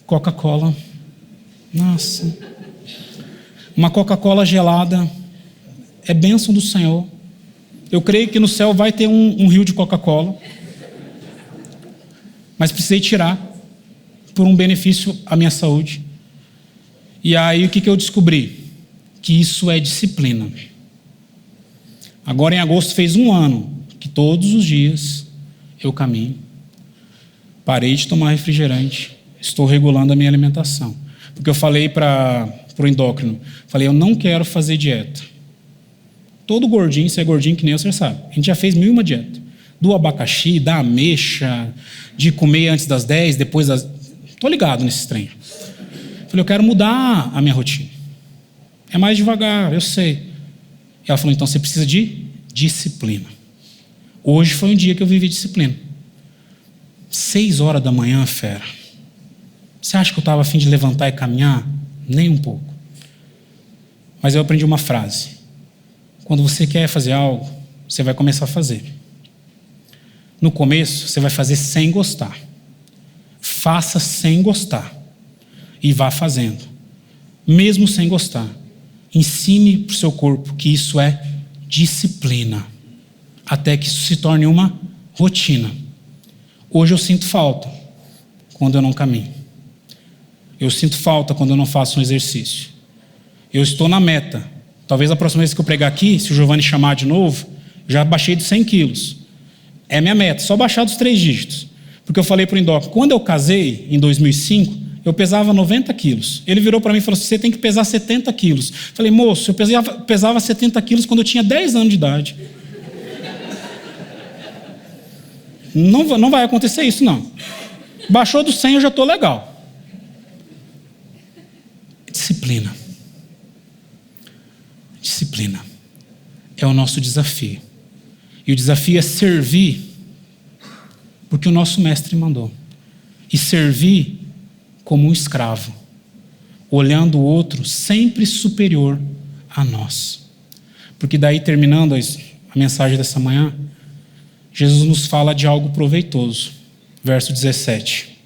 [SPEAKER 1] Coca-Cola. Nossa. Uma Coca-Cola gelada é bênção do Senhor. Eu creio que no céu vai ter um rio de Coca-Cola. Mas precisei tirar por um benefício à minha saúde. E aí o que eu descobri? Que isso é disciplina. Agora em agosto fez 1 ano que todos os dias eu caminho. Parei de tomar refrigerante. Estou regulando a minha alimentação. Porque eu falei para o endócrino, falei, eu não quero fazer dieta. Todo gordinho, se é gordinho que nem eu, você sabe. A gente já fez 1001 dieta. Do abacaxi, da ameixa, de comer antes das 10, depois das... Estou ligado nesse trem. Falei, eu quero mudar a minha rotina. É mais devagar, eu sei. E ela falou, então você precisa de disciplina. Hoje foi um dia que eu vivi disciplina. 6 horas da manhã, fera. Você acha que eu estava a fim de levantar e caminhar? Nem um pouco. Mas eu aprendi uma frase. Quando você quer fazer algo, você vai começar a fazer. No começo, você vai fazer sem gostar. Faça sem gostar. E vá fazendo. Mesmo sem gostar. Ensine para o seu corpo que isso é disciplina. Até que isso se torne uma rotina. Hoje eu sinto falta quando eu não caminho. Eu sinto falta quando eu não faço um exercício. Eu estou na meta. Talvez a próxima vez que eu pregar aqui, se o Giovanni chamar de novo, já baixei de 100 quilos. É minha meta, só baixar dos 3 dígitos. Porque eu falei para o endócrino, quando eu casei, em 2005, eu pesava 90 quilos. Ele virou para mim e falou assim, você tem que pesar 70 quilos. Falei, moço, eu pesava 70 quilos quando eu tinha 10 anos de idade. Não vai acontecer isso, não. Baixou dos 100, eu já estou legal. Disciplina. Disciplina. É o nosso desafio. E o desafio é servir porque o nosso mestre mandou. E servir como um escravo, olhando o outro sempre superior a nós. Porque daí, terminando a mensagem dessa manhã, Jesus nos fala de algo proveitoso. Verso 17.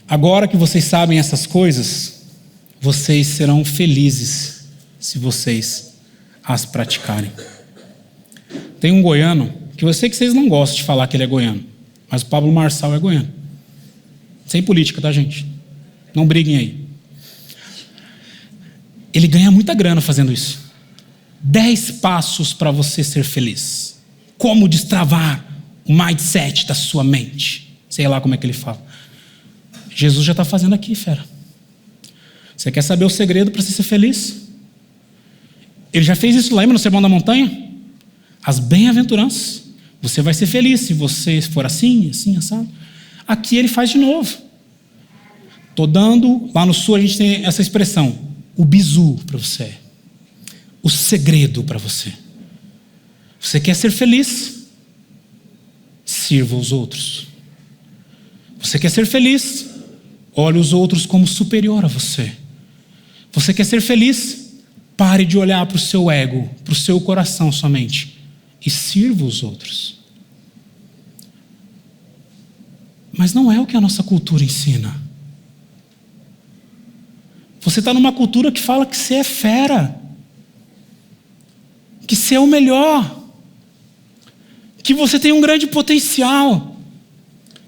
[SPEAKER 1] Agora que vocês sabem essas coisas, vocês serão felizes se vocês as praticarem. Tem um goiano, que eu sei que vocês não gostam de falar que ele é goiano, mas o Pablo Marçal é goiano. Sem política, tá, gente? Não briguem aí. Ele ganha muita grana fazendo isso. 10 passos para você ser feliz. Como destravar o mindset da sua mente. Sei lá como é que ele fala. Jesus já está fazendo aqui, fera. Você quer saber o segredo para você ser feliz? Ele já fez isso, lembra no Sermão da Montanha? As bem-aventuranças. Você vai ser feliz se você for assim, assim, assado. Aqui ele faz de novo. Estou dando, lá no sul a gente tem essa expressão, o bizu para você. O segredo para você. Você quer ser feliz? Sirva os outros. Você quer ser feliz? Olhe os outros como superior a você. Você quer ser feliz? Pare de olhar para o seu ego, para o seu coração somente. E sirva os outros. Mas não é o que a nossa cultura ensina. Você está numa cultura que fala que você é fera, que você é o melhor, que você tem um grande potencial,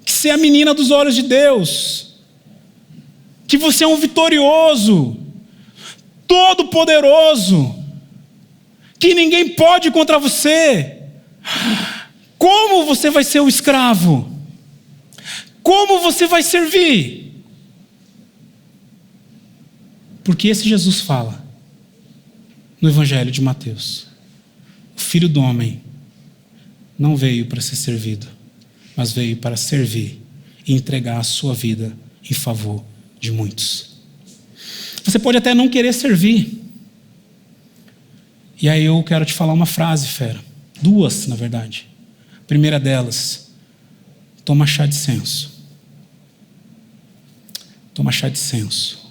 [SPEAKER 1] que você é a menina dos olhos de Deus, que você é um vitorioso, todo poderoso, que ninguém pode contra você. Como você vai ser o escravo? Como você vai servir? Porque esse Jesus fala no Evangelho de Mateus: o Filho do Homem não veio para ser servido, mas veio para servir e entregar a sua vida em favor de muitos. Você pode até não querer servir. E aí eu quero te falar uma frase, fera. Duas, na verdade. A primeira delas: toma chá de censo. Toma chá de censo.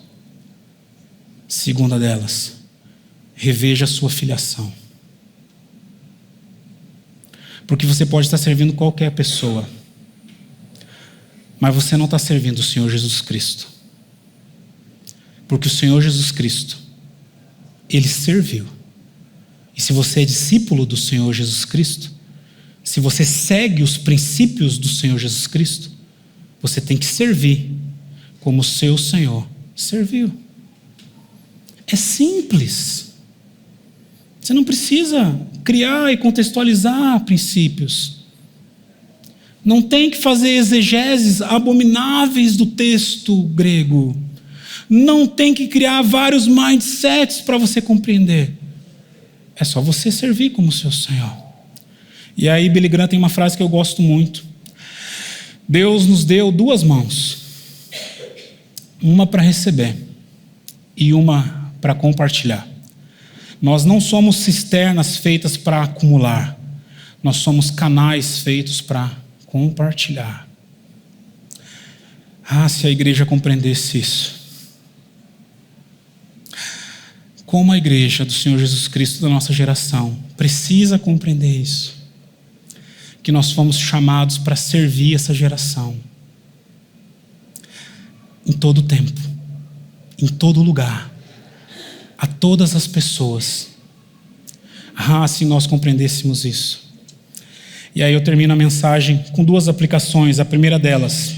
[SPEAKER 1] Segunda delas: reveja a sua filiação. Porque você pode estar servindo qualquer pessoa, mas você não está servindo o Senhor Jesus Cristo. Porque o Senhor Jesus Cristo, Ele serviu. E se você é discípulo do Senhor Jesus Cristo, se você segue os princípios do Senhor Jesus Cristo, você tem que servir como o seu Senhor serviu. É simples. Você não precisa criar e contextualizar princípios. Não tem que fazer exegeses abomináveis do texto grego. Não tem que criar vários mindsets para você compreender. É só você servir como seu Senhor. E aí Billy Graham tem uma frase que eu gosto muito. Deus nos deu duas mãos. Uma para receber e uma para compartilhar. Nós não somos cisternas feitas para acumular. Nós somos canais feitos para compartilhar. Ah, se a igreja compreendesse isso. Como a igreja do Senhor Jesus Cristo da nossa geração precisa compreender isso. Que nós fomos chamados para servir essa geração. Em todo tempo. Em todo lugar. A todas as pessoas. Ah, se nós compreendêssemos isso. E aí eu termino a mensagem com duas aplicações. A primeira delas,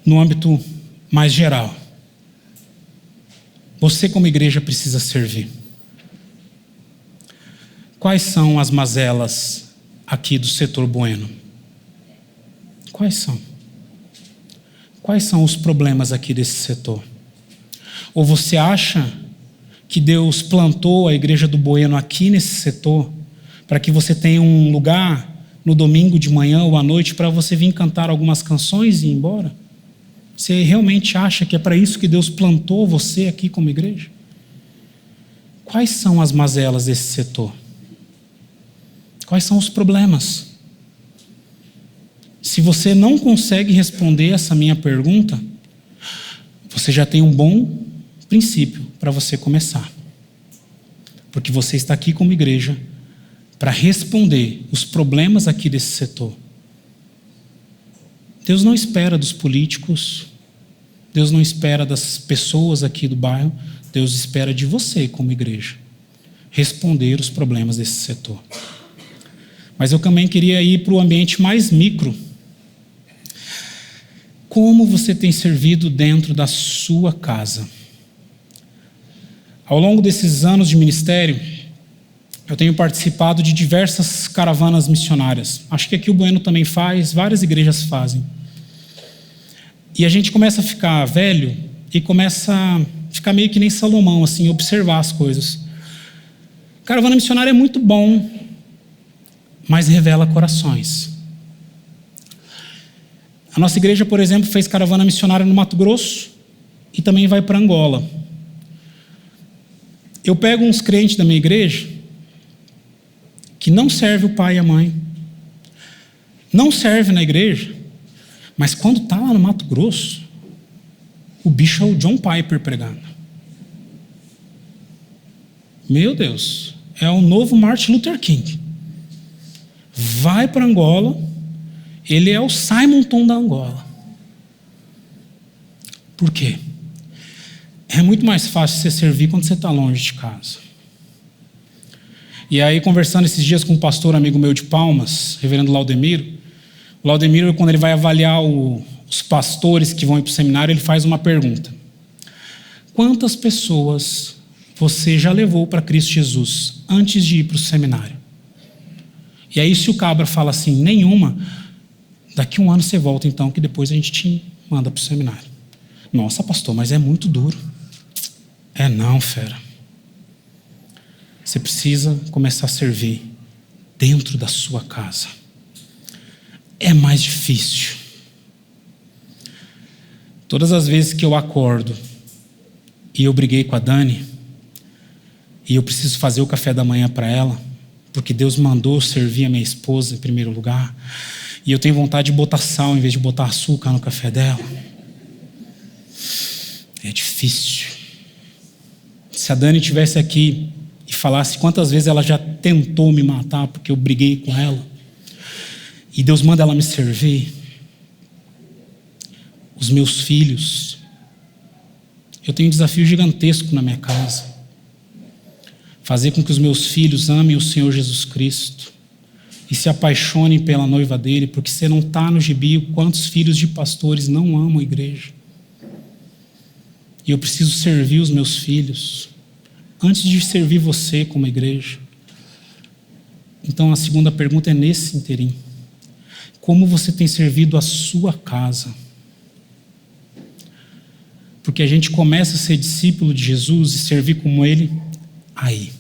[SPEAKER 1] no âmbito mais geral. Você como igreja precisa servir. Quais são as mazelas aqui do setor Bueno? Quais são? Quais são os problemas aqui desse setor? Ou você acha que Deus plantou a igreja do Bueno aqui nesse setor para que você tenha um lugar no domingo de manhã ou à noite para você vir cantar algumas canções e ir embora? Você realmente acha que é para isso que Deus plantou você aqui como igreja? Quais são as mazelas desse setor? Quais são os problemas? Se você não consegue responder essa minha pergunta, você já tem um bom princípio para você começar. Porque você está aqui como igreja para responder os problemas aqui desse setor. Deus não espera dos políticos, Deus não espera das pessoas aqui do bairro, Deus espera de você como igreja responder os problemas desse setor. Mas eu também queria ir para o ambiente mais micro. Como você tem servido dentro da sua casa? Ao longo desses anos de ministério, eu tenho participado de diversas caravanas missionárias. Acho que aqui o Bueno também faz, várias igrejas fazem. E a gente começa a ficar velho e começa a ficar meio que nem Salomão, assim, observar as coisas. Caravana missionária é muito bom, mas revela corações. A nossa igreja, por exemplo, fez caravana missionária no Mato Grosso e também vai para Angola. Eu pego uns crentes da minha igreja que não serve o pai e a mãe, não serve na igreja, mas quando está lá no Mato Grosso, o bicho é o John Piper pregando. Meu Deus, é o novo Martin Luther King. Vai para Angola, ele é o Simonton da Angola. Por quê? É muito mais fácil você servir quando você está longe de casa. E aí, conversando esses dias com um pastor amigo meu de Palmas, reverendo Laudemiro, o Laudemiro, quando ele vai avaliar os pastores que vão ir para o seminário, ele faz uma pergunta: quantas pessoas você já levou para Cristo Jesus antes de ir para o seminário? E aí, se o cabra fala assim, nenhuma, daqui um ano você volta então, que depois a gente te manda para o seminário. Nossa, pastor, mas é muito duro. É não, fera. Você precisa começar a servir dentro da sua casa. É mais difícil. Todas as vezes que eu acordo e eu briguei com a Dani, e eu preciso fazer o café da manhã para ela, porque Deus mandou servir a minha esposa em primeiro lugar, e eu tenho vontade de botar sal em vez de botar açúcar no café dela. É difícil. Se a Dani estivesse aqui e falasse quantas vezes ela já tentou me matar porque eu briguei com ela, e Deus manda ela me servir. Os meus filhos, eu tenho um desafio gigantesco na minha casa: fazer com que os meus filhos amem o Senhor Jesus Cristo e se apaixonem pela noiva dele, porque você não está no gibi quantos filhos de pastores não amam a igreja. E eu preciso servir os meus filhos antes de servir você como igreja. Então a segunda pergunta é nesse interim: como você tem servido a sua casa? Porque a gente começa a ser discípulo de Jesus e servir como ele aí.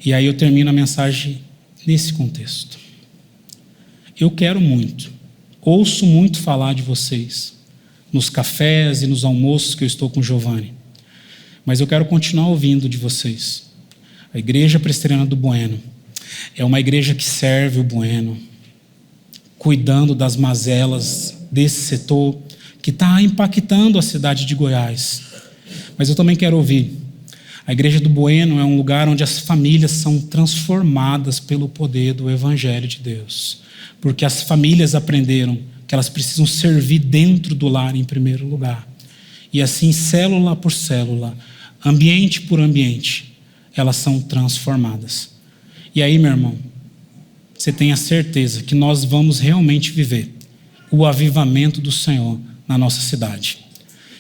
[SPEAKER 1] E aí eu termino a mensagem nesse contexto. Eu quero muito, ouço muito falar de vocês nos cafés e nos almoços que eu estou com o Giovanni, mas eu quero continuar ouvindo de vocês. A Igreja Presbiteriana do Bueno é uma igreja que serve o Bueno, cuidando das mazelas desse setor que está impactando a cidade de Goiás. Mas eu também quero ouvir. A Igreja do Bueno é um lugar onde as famílias são transformadas pelo poder do Evangelho de Deus, porque as famílias aprenderam que elas precisam servir dentro do lar em primeiro lugar. E assim, célula por célula, ambiente por ambiente, elas são transformadas. E aí, meu irmão, você tenha certeza que nós vamos realmente viver o avivamento do Senhor na nossa cidade.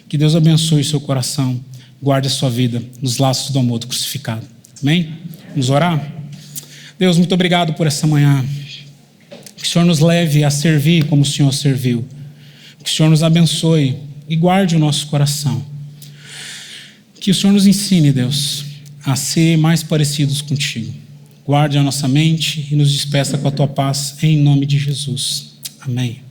[SPEAKER 1] Que Deus abençoe o seu coração, guarde a sua vida nos laços do amor do crucificado. Amém? Vamos orar? Deus, muito obrigado por essa manhã. Que o Senhor nos leve a servir como o Senhor serviu. Que o Senhor nos abençoe e guarde o nosso coração. Que o Senhor nos ensine, Deus, a ser mais parecidos contigo. Guarde a nossa mente e nos despeça com a tua paz, em nome de Jesus. Amém.